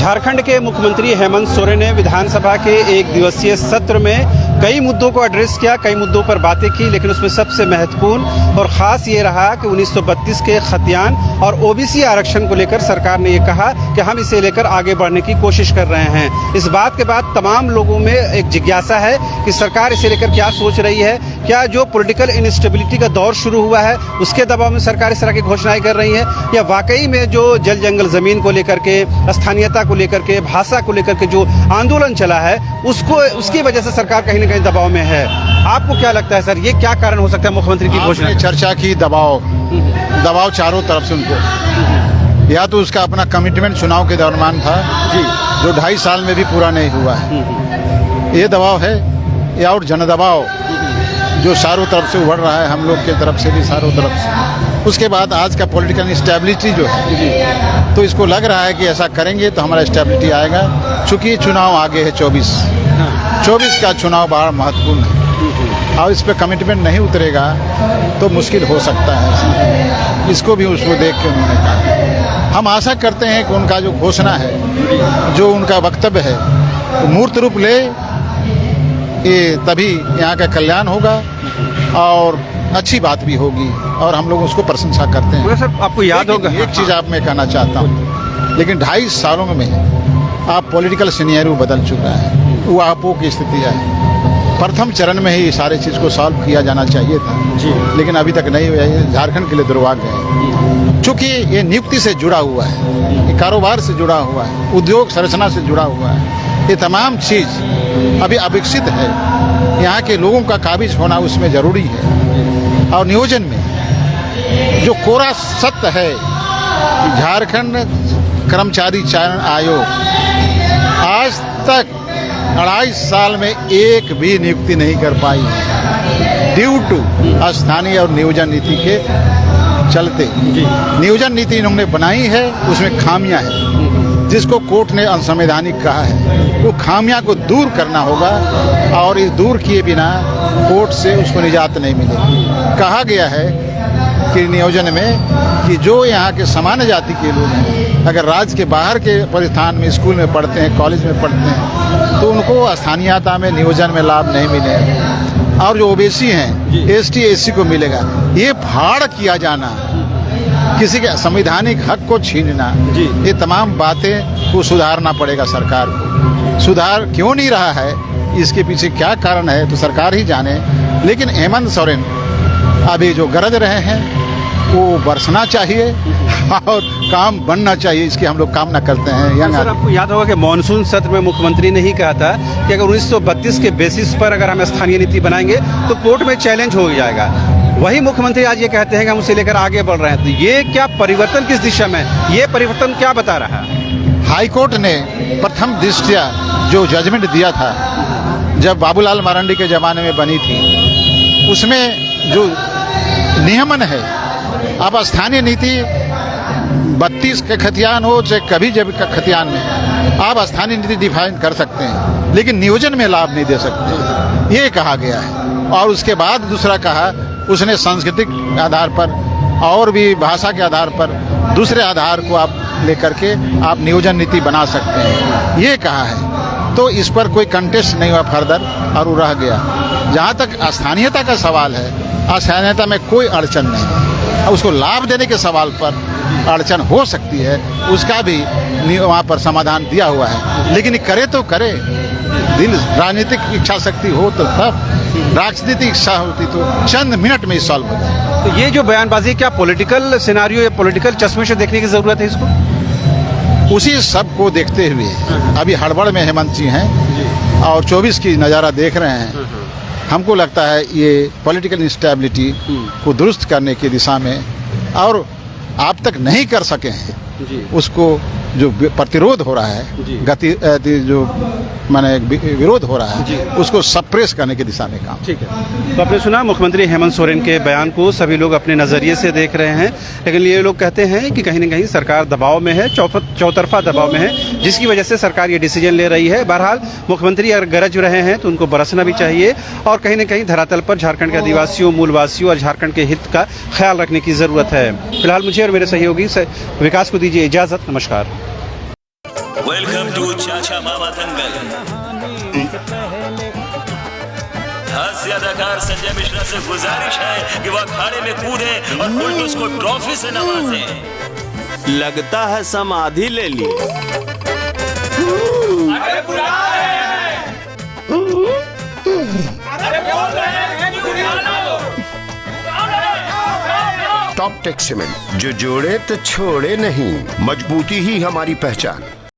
झारखंड के मुख्यमंत्री हेमंत सोरेन ने विधानसभा के एक दिवसीय सत्र में कई मुद्दों को एड्रेस किया, कई मुद्दों पर बातें की, लेकिन उसमें सबसे महत्वपूर्ण और ख़ास ये रहा कि 1932 के खतियान और ओबीसी आरक्षण को लेकर सरकार ने ये कहा कि हम इसे लेकर आगे बढ़ने की कोशिश कर रहे हैं। इस बात के बाद तमाम लोगों में एक जिज्ञासा है कि सरकार इसे लेकर क्या सोच रही है। क्या जो पॉलिटिकल इनस्टेबिलिटी का दौर शुरू हुआ है उसके दबाव में सरकार इस तरह की घोषणाएं कर रही है, या वाकई में जो जल जंगल ज़मीन को लेकर के, स्थानीयता को लेकर के, भाषा को लेकर के जो आंदोलन चला है उसकी वजह से सरकार कहीं ना कहीं दबाव में है। आपको क्या लगता है सर, ये क्या कारण हो सकता है मुख्यमंत्री की घोषणा? चर्चा की दबाव चारों तरफ से उनको, या तो उसका अपना कमिटमेंट चुनाव के दौरान था जी, जो 2.5 साल में भी पूरा नहीं हुआ है, ये दबाव है, या और जन दबाव जो चारों तरफ से उभर रहा है, हम लोग की तरफ से भी, चारों तरफ से। उसके बाद आज का पॉलिटिकल इंस्टेबिलिटी जो है, तो इसको लग रहा है कि ऐसा करेंगे तो हमारा स्टेबिलिटी आएगा। चूंकि चुनाव आगे है 24 का चुनाव बड़ा महत्वपूर्ण है, और इस पर कमिटमेंट नहीं उतरेगा तो मुश्किल हो सकता है। इसको भी उसको देख के उन्होंने कहा। हम आशा करते हैं कि उनका जो घोषणा है, जो उनका वक्तव्य है, वो मूर्त रूप ले, ये तभी यहाँ का कल्याण होगा और अच्छी बात भी होगी, और हम लोग उसको प्रशंसा करते हैं। सर आपको याद होगा, एक चीज़ आप मैं कहना चाहता हूँ, लेकिन 2.5 सालों में आप पॉलिटिकल सिनेरियो बदल चुका है, वो आपो की स्थिति है। प्रथम चरण में ही सारे चीज़ को सॉल्व किया जाना चाहिए था जी, लेकिन अभी तक नहीं हुआ है। झारखंड के लिए दुर्भाग्य है, चूँकि ये नियुक्ति से जुड़ा हुआ है, ये कारोबार से जुड़ा हुआ है, उद्योग संरचना से जुड़ा हुआ है। ये तमाम चीज़ अभी अविकसित है, यहाँ के लोगों का काबिज होना उसमें ज़रूरी है। और नियोजन में जो कोरा सत्य है कि झारखंड कर्मचारी चयन आयोग आज तक 2.5 साल में एक भी नियुक्ति नहीं कर पाई, ड्यू टू स्थानीय और नियोजन नीति के चलते। नियोजन नीति इन्होंने बनाई है, उसमें खामियां हैं, जिसको कोर्ट ने असंवैधानिक कहा है। वो खामियां को दूर करना होगा, और इस दूर किए बिना कोर्ट से उसको निजात नहीं मिलेगी। कहा गया है कि नियोजन में कि जो यहाँ के सामान्य जाति के लोग हैं, अगर राज्य के बाहर के प्रतिष्ठान में, स्कूल में पढ़ते हैं, कॉलेज में पढ़ते हैं, तो उनको स्थानीयता में, नियोजन में लाभ नहीं मिलेगा। और जो ओबीसी हैं, एसटी एससी को मिलेगा। ये फाड़ किया जाना, किसी के संवैधानिक हक को छीनना, ये तमाम बातें को सुधारना पड़ेगा सरकार को। सुधार क्यों नहीं रहा है, इसके पीछे क्या कारण है तो सरकार ही जाने। लेकिन हेमंत सोरेन अभी जो गरज रहे हैं वो बरसना चाहिए और काम बनना चाहिए, इसकी हम लोग कामना करते हैं। सर आपको याद होगा कि मानसून सत्र में मुख्यमंत्री ने ही कहा था कि अगर 1932 के बेसिस पर अगर हम स्थानीय नीति बनाएंगे तो कोर्ट में चैलेंज हो जाएगा। वही मुख्यमंत्री आज ये कहते हैं कि हम उसे लेकर आगे बढ़ रहे हैं, तो ये क्या परिवर्तन किस दिशा में, ये परिवर्तन क्या बता रहा है? हाईकोर्ट ने प्रथम दृष्टया जो जजमेंट दिया था, जब बाबूलाल मरांडी के ज़माने में बनी थी, उसमें जो नियमन है, अब स्थानीय नीति 32 के खतियान हो चाहे कभी जब का खतियान में, आप स्थानीय नीति डिफाइन कर सकते हैं, लेकिन नियोजन में लाभ नहीं दे सकते, ये कहा गया है। और उसके बाद दूसरा कहा, उसने सांस्कृतिक आधार पर और भी भाषा के आधार पर दूसरे आधार को आप लेकर के आप नियोजन नीति बना सकते हैं, ये कहा है। तो इस पर कोई कंटेस्ट नहीं हुआ फर्दर, और वो रह गया। जहाँ तक स्थानीयता का सवाल है, स्थानीयता में कोई अड़चन नहीं, उसको लाभ देने के सवाल पर अड़चन हो सकती है, उसका भी वहाँ पर समाधान दिया हुआ है। लेकिन करे तो करे, दिल राजनीतिक इच्छा शक्ति हो तो तब, राजनीतिक इच्छा होती तो चंद मिनट में सॉल्व हो जाए। तो ये जो बयानबाजी, क्या पॉलिटिकल सिनेरियो या पॉलिटिकल चश्मे से देखने की ज़रूरत है इसको? उसी सब को देखते हुए अभी हड़बड़ में हेमंत जी हैं और 24 की नज़ारा देख रहे हैं। हमको लगता है ये पॉलिटिकल इंस्टेबिलिटी को दुरुस्त करने की दिशा में, और आप तक नहीं कर सके हैं उसको, जो प्रतिरोध हो रहा है, जो माने विरोध हो रहा है, उसको सप्रेस करने की दिशा में काम। ठीक है, तो आपने सुना मुख्यमंत्री हेमंत सोरेन के बयान को, सभी लोग अपने नज़रिए से देख रहे हैं, लेकिन ये लोग कहते हैं कि कहीं ना कहीं सरकार दबाव में है, चौतरफा दबाव में है, जिसकी वजह से सरकार ये डिसीजन ले रही है। बहरहाल मुख्यमंत्री अगर गरज रहे हैं तो उनको बरसना भी चाहिए, और कहीं ना कहीं धरातल पर झारखंड के आदिवासियों, मूलवासियों और झारखंड के हित का ख्याल रखने की ज़रूरत है। फिलहाल मुझे और मेरे सहयोगी विकास को दीजिए इजाज़त। नमस्कार। वेलकम टू चाचा मामा दंगल। हास्य अदाकार संजय मिश्रा से गुजारिश है कि वह अखाड़े में कूदे और फुलटूस को ट्रॉफी से नवाजे। लगता है समाधि ले ली। अरे बुला रहे हैं। अरे बोल रहे हैं कि बुला लो। टॉप टेक सीमेंट, जो जोड़े तो छोड़े नहीं, मजबूती ही हमारी पहचान।